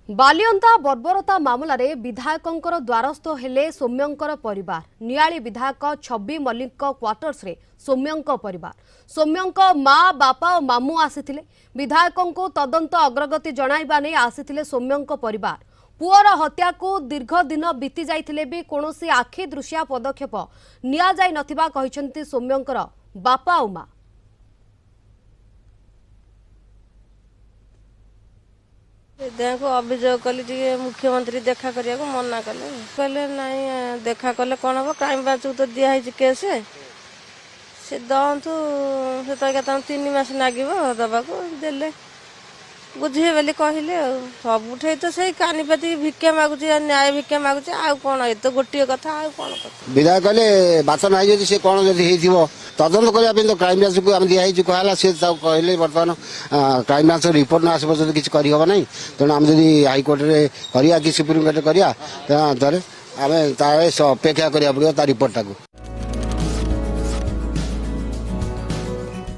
बालियंता बर्बरता मामलें विधायकों द्वारस्थ हेले सौम्यंकर परिवार नियाली विधायक छवि मल्लिक क्वार्टर्स रे सौम्यंक परिवार सौम्यंक माँ बापा और मामू आसीथिले विधायकों को तदंत अग्रगति जणाइबा नै आसीथिले सौम्यंक परिवार पुअर हत्या को दीर्घ दिन बीती जाइथिले भी कोनोसी आखि दृश्या पदक्षेप निया जाय नथिबा कहिसंती सौम्यंकर बापा और माँ। देखो अभियोग कली मुख्यमंत्री देखा करने को मना कले कहले नहीं देखा कले कौन हम क्राइम ब्रांच तो दिखाई केस से दंतु से तो 3 मास लगे दबा को देले बुझे बोली कहले सबुठे तो सही कानीपाती भिक्षा मागुचे न्याय भिक्षा मागुचे आ कौन ये तो गोटे कथा आ कौन कथा विधायक कहले बात नहीं से कौन जदि तदंत करने तो क्राइम ब्रांच को आम दिखाई कहला सी कहले बर्तमान क्राइम ब्रांच रिपोर्ट न आस पर्यटन किसी करहब ना तेणु आम जब हाइकोर्ट में करा कि सुप्रीमकोर्ट करा आम अपेक्षा करा पड़ो रिपोर्ट टाक।